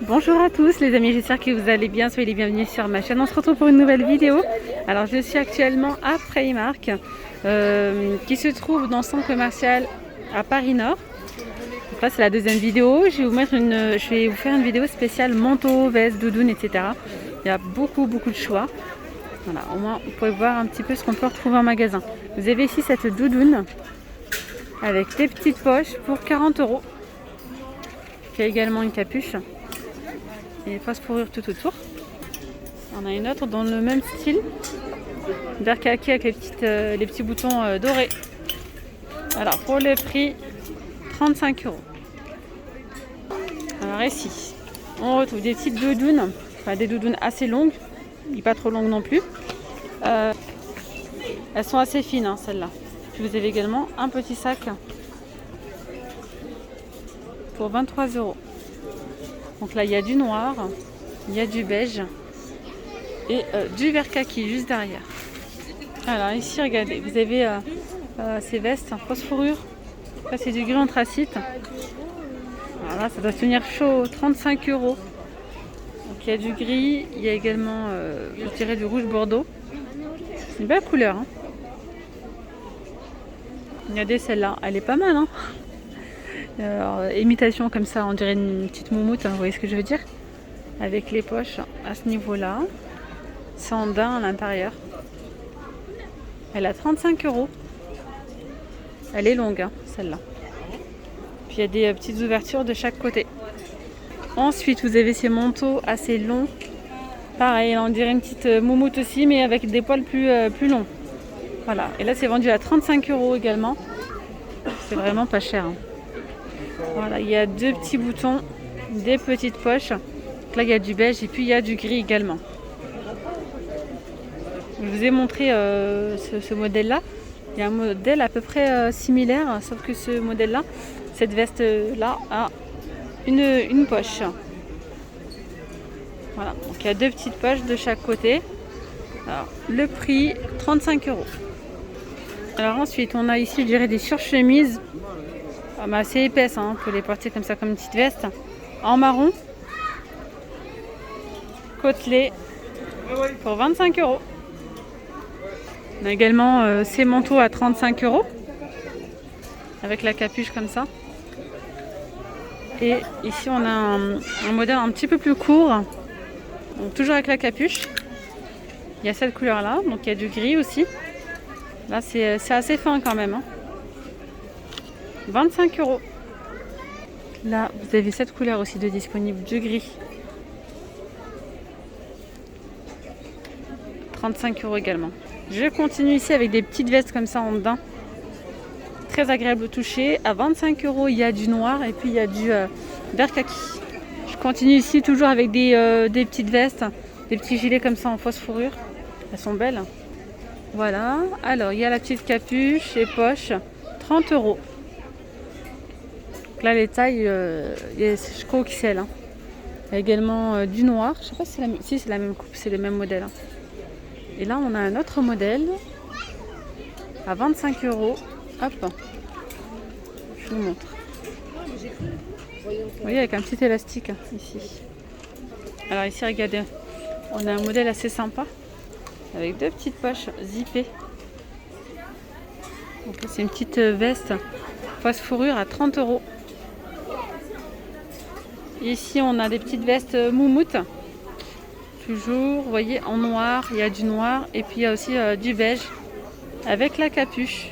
Bonjour à tous les amis, j'espère que vous allez bien, soyez les bienvenus sur ma chaîne. On se retrouve pour une nouvelle vidéo. Alors je suis actuellement à Primark qui se trouve dans le centre commercial à Paris Nord. Donc là c'est la deuxième vidéo, je vais vous faire une vidéo spéciale manteau, veste, doudoune, etc. Il y a beaucoup de choix. Voilà, au moins vous pouvez voir un petit peu ce qu'on peut retrouver en magasin. Vous avez ici cette doudoune avec des petites poches pour 40 €. Il y a également une capuche. Et face fourrure tout autour. On a une autre dans le même style, vert kaki avec les petits boutons dorés. Alors pour le prix 35 €. Alors ici on retrouve des petites doudounes, enfin des doudounes assez longues, mais pas trop longues non plus. Elles sont assez fines hein, celles-là. Puis vous avez également un petit sac pour 23 €. Donc là il y a du noir, il y a du beige et du vert kaki juste derrière. Alors ici regardez, vous avez ces vestes en fausse fourrure. Là c'est du gris anthracite. Alors là ça doit tenir chaud, 35 €. Donc il y a du gris, il y a également je dirais du rouge bordeaux. C'est une belle couleur hein. Regardez celle-là, elle est pas mal hein. Alors, imitation comme ça, on dirait une petite moumoute, hein, vous voyez ce que je veux dire? Avec les poches à ce niveau-là. C'est en daim à l'intérieur. Elle a 35 €. Elle est longue, hein, celle-là. Puis il y a des petites ouvertures de chaque côté. Ensuite, vous avez ces manteaux assez longs. Pareil, on dirait une petite moumoute aussi, mais avec des poils plus longs. Voilà. Et là, c'est vendu à 35 € également. C'est vraiment pas cher. Hein. Voilà, il y a deux petits boutons, des petites poches. Donc là, il y a du beige et puis il y a du gris également. Je vous ai montré ce modèle-là. Il y a un modèle à peu près similaire, sauf que ce modèle-là, cette veste-là, a une poche. Voilà, donc il y a deux petites poches de chaque côté. Alors, le prix, 35 €. Alors ensuite, on a ici, je dirais, des surchemises. Assez épaisse, hein. On peut les porter comme ça comme une petite veste en marron côtelé pour 25 €. On a également ces manteaux à 35 € avec la capuche comme ça. Et ici on a un modèle un petit peu plus court, donc toujours avec la capuche. Il y a cette couleur là, donc il y a du gris aussi. Là c'est assez fin quand même hein. 25 €. Là, vous avez cette couleur aussi de disponible, du gris. 35 € également. Je continue ici avec des petites vestes comme ça en daim. Très agréable au toucher. À 25 €, il y a du noir et puis il y a du vert kaki. Je continue ici toujours avec des petites vestes, des petits gilets comme ça en fausse fourrure. Elles sont belles. Voilà. Alors, il y a la petite capuche et poche. 30 €. Donc là les tailles, je crois XL. Hein. Il y a également du noir. Je sais pas si c'est la même, si c'est la même coupe, c'est le même modèle. Hein. Et là on a un autre modèle à 25 €. Hop, je vous montre. Vous voyez avec un petit élastique ici. Alors ici regardez, on a un modèle assez sympa avec deux petites poches zippées. Donc c'est une petite veste fausse fourrure à 30 €. Ici on a des petites vestes moumoute, toujours vous voyez en noir, il y a du noir et puis il y a aussi du beige avec la capuche.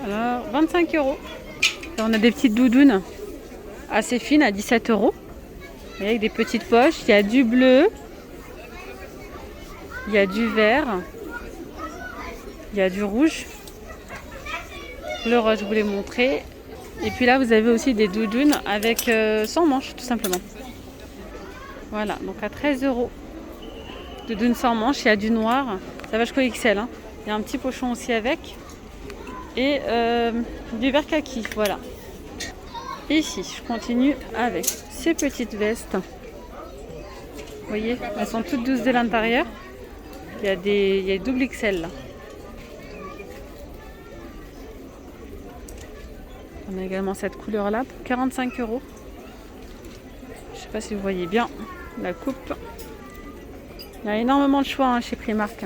Alors 25 €. Et on a des petites doudounes assez fines à 17 € avec des petites poches. Il y a du bleu, il y a du vert, il y a du rouge, le rose je vous l'ai montré. Et puis là vous avez aussi des doudounes avec sans manches tout simplement. Voilà, donc à 13 €. Doudoune sans manches, il y a du noir, ça va jusqu'au XL. Hein. Il y a un petit pochon aussi avec. Et du vert kaki, voilà. Et ici, je continue avec ces petites vestes. Vous voyez, elles sont toutes douces de l'intérieur. Il y a double XL là. On a également cette couleur là pour 45 €. Je sais pas si vous voyez bien la coupe. Il y a énormément de choix chez Primark.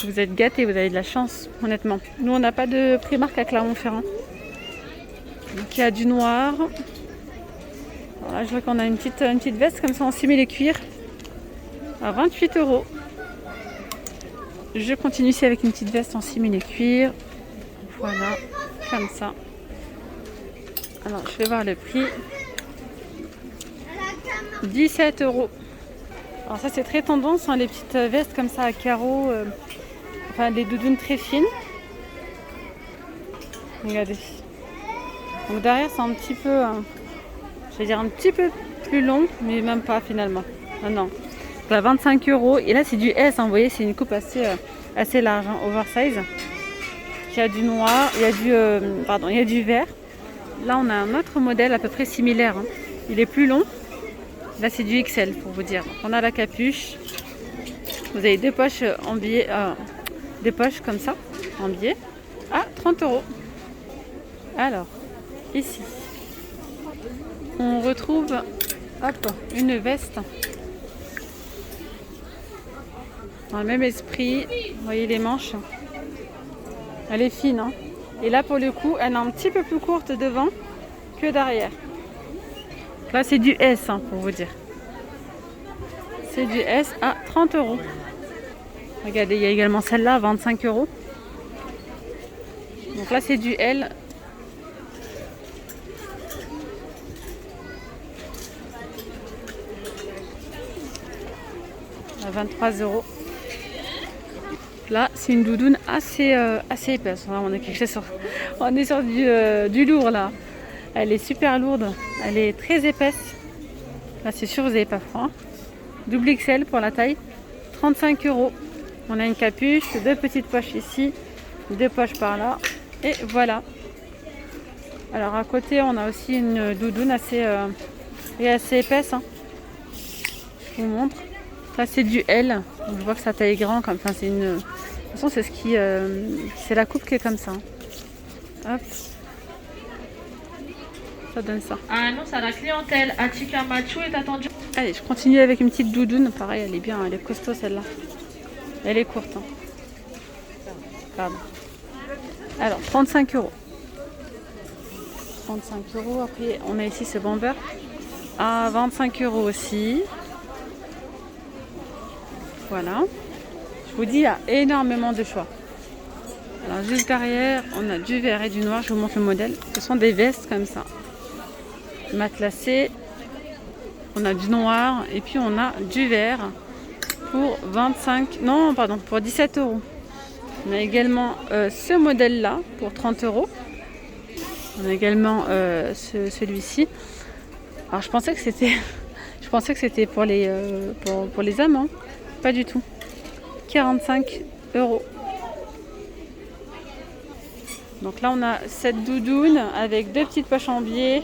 Vous êtes gâtés, vous avez de la chance, honnêtement. Nous, on n'a pas de Primark à Clermont-Ferrand. Donc, il y a du noir. Voilà, je vois qu'on a une petite veste comme ça en simili-cuir à 28 €. Je continue ici avec une petite veste en simili-cuir. Voilà, comme ça. Alors, je vais voir le prix. 17 €. Alors ça, c'est très tendance, les petites vestes comme ça à carreaux. Enfin, des doudounes très fines. Regardez. Donc derrière, c'est un petit peu... je vais dire un petit peu plus long, mais même pas finalement. Ah non. Donc à 25 €. Et là, c'est du S. Vous voyez, c'est une coupe assez large, oversize. Il y a du noir, il y a du vert. Là, on a un autre modèle à peu près similaire. Il est plus long. Là, c'est du XL pour vous dire. On a la capuche. Vous avez deux poches en billet, des poches comme ça, en billet, à 30 €. Alors, ici, on retrouve une veste. Dans le même esprit. Vous voyez les manches. Elle est fine. Et là, pour le coup, elle est un petit peu plus courte devant que derrière. Là, c'est du S, pour vous dire. C'est du S à 30 €. Regardez, il y a également celle-là à 25 €. Donc là, c'est du L. À 23 €. Là, c'est une doudoune assez épaisse. On est sur du lourd, là. Elle est super lourde. Elle est très épaisse. Là, c'est sûr, vous n'avez pas froid. Double XL pour la taille. 35 €. On a une capuche, deux petites poches ici, deux poches par là. Et voilà. Alors, à côté, on a aussi une doudoune assez épaisse. Je vous montre. Ça, c'est du L. Donc, je vois que sa taille est grande. De toute façon, c'est la coupe qui est comme ça. Hop. Ça donne ça. Annonce à la clientèle. Atika Machu est attendu. Allez, je continue avec une petite doudoune. Pareil, elle est bien, elle est costaud celle-là. Elle est courte. Pardon. Alors, 35 €. 35 €. Après, on a ici ce bomber à 25 € aussi. Voilà. Je vous dis, il y a énormément de choix. Alors, juste derrière, on a du vert et du noir. Je vous montre le modèle. Ce sont des vestes comme ça. Matelassées. On a du noir et puis on a du vert pour pour 17 €. On a également ce modèle-là pour 30 €. On a également celui-ci. Alors je pensais que c'était pour les amants. Pas du tout. 45 €. Donc là on a cette doudoune avec deux petites poches en biais.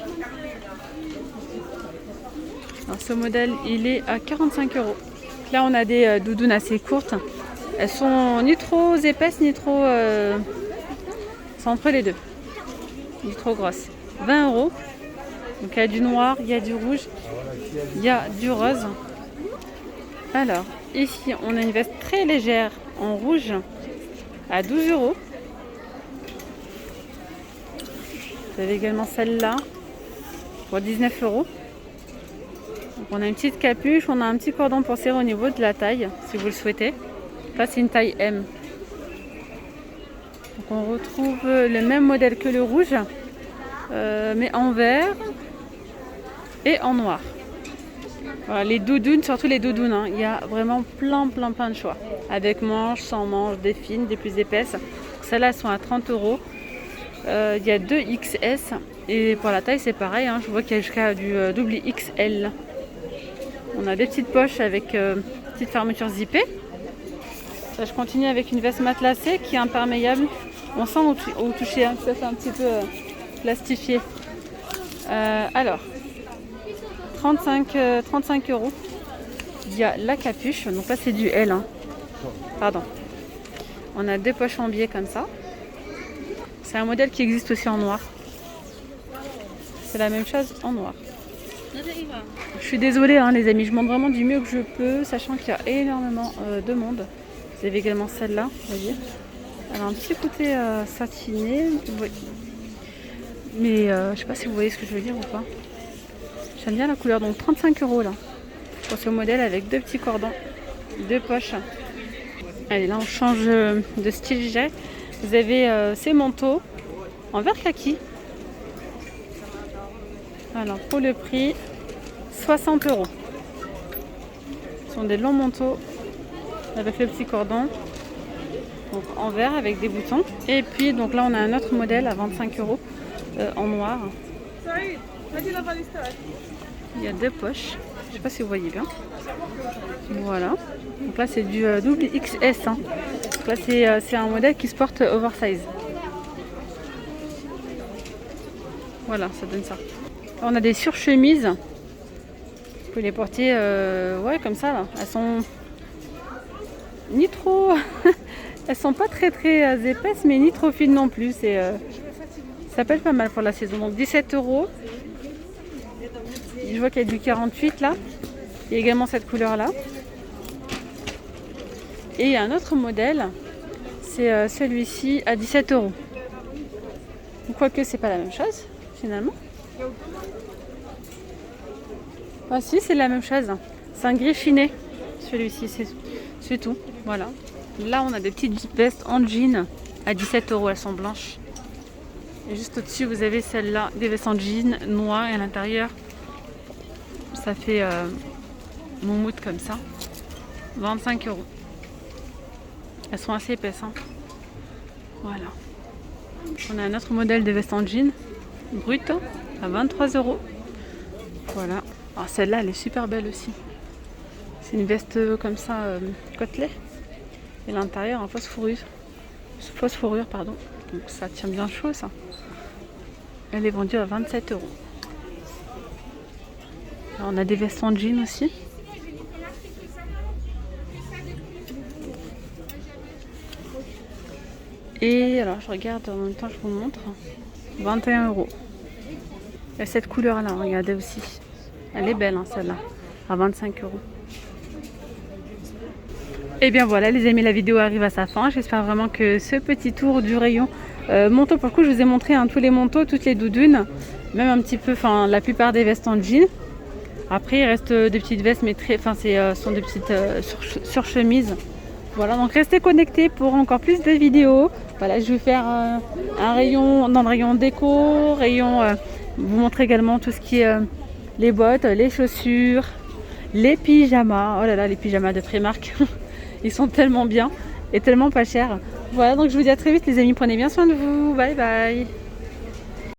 Alors, ce modèle il est à 45 €. Là on a des doudounes assez courtes. Elles sont ni trop épaisses ni trop... c'est entre les deux. Ni trop grosses. 20 €. Donc il y a du noir, il y a du rouge, il y a du rose. Alors ici on a une veste très légère en rouge à 12 €. Vous avez également celle-là pour 19 €. Donc on a une petite capuche, on a un petit cordon pour serrer au niveau de la taille si vous le souhaitez. Là c'est une taille M. Donc on retrouve le même modèle que le rouge, mais en vert et en noir. Voilà, les doudounes, surtout les doudounes, il y a vraiment plein de choix. Avec manches, sans manches, des fines, des plus épaisses. Celles-là sont à 30 €. Il y a 2 XS et pour la taille c'est pareil, je vois qu'il y a jusqu'à du double XL. On a des petites poches avec petite fermeture zippée. Là, je continue avec une veste matelassée qui est imperméable. On sent au toucher, ça fait un petit peu plastifié. Alors, 35 €. Il y a la capuche, donc là c'est du L. Pardon. On a deux poches en biais comme ça. C'est un modèle qui existe aussi en noir. C'est la même chose en noir. Je suis désolée hein, les amis, je montre vraiment du mieux que je peux, sachant qu'il y a énormément de monde. Vous avez également celle-là, vous voyez. Elle a un petit côté satiné, oui. Mais je sais pas si vous voyez ce que je veux dire ou pas. J'aime bien la couleur, donc 35 € là. Pour ce modèle avec 2 petits cordons, 2 poches. Allez, là on change de style, je dirais. Vous avez ces manteaux en vert kaki. Alors pour le prix, 60 €. Ce sont des longs manteaux avec le petit cordon. Donc en vert avec des boutons. Et puis donc là on a un autre modèle à 25 € en noir. Il y a 2 poches. Je sais pas si vous voyez bien. Voilà. Donc là c'est du double XS. Hein. Donc là c'est un modèle qui se porte oversize. Voilà, ça donne ça. Là, on a des surchemises. Vous pouvez les porter ouais, comme ça. Là. Elles sont ni trop... Elles sont pas très épaisses, mais ni trop fines non plus. Ça s'appelle pas mal pour la saison. Donc 17 €. Je vois qu'il y a du 48 là. Il y a également cette couleur là. Et il y a un autre modèle. C'est celui-ci à 17 €. Quoique c'est pas la même chose finalement. Ah si, c'est la même chose. C'est un gris finé. Celui-ci, c'est tout. Voilà. Là, on a des petites vestes en jean à 17 €. Elles sont blanches. Et juste au-dessus, vous avez celle-là, des vestes en jean noires. Et à l'intérieur, ça fait moumoute comme ça. 25 €. Elles sont assez épaisses. Hein. Voilà. On a un autre modèle de veste en jean brut à 23 €. Voilà. Alors celle-là, elle est super belle aussi. C'est une veste comme ça, côtelée. Et l'intérieur en fausse fourrure, pardon. Donc ça tient bien chaud ça. Elle est vendue à 27 €. Alors, on a des vestes en jean aussi. Et alors je regarde en même temps, je vous montre. 21 €. Il y a cette couleur là, regardez aussi. Elle est belle hein, celle-là. À 25 €. Et bien voilà les amis, la vidéo arrive à sa fin. J'espère vraiment que ce petit tour du rayon manteau, pour le coup je vous ai montré hein, tous les manteaux, toutes les doudounes. Même un petit peu, enfin la plupart des vestes en jean. Après il reste des petites vestes, mais sont des petites surchemises. Voilà, donc restez connectés pour encore plus de vidéos. Voilà, je vais faire un rayon, dans le rayon déco, vous montrer également tout ce qui est les bottes, les chaussures, les pyjamas. Oh là là, les pyjamas de Primark. Ils sont tellement bien et tellement pas chers. Voilà, donc je vous dis à très vite les amis, prenez bien soin de vous. Bye bye.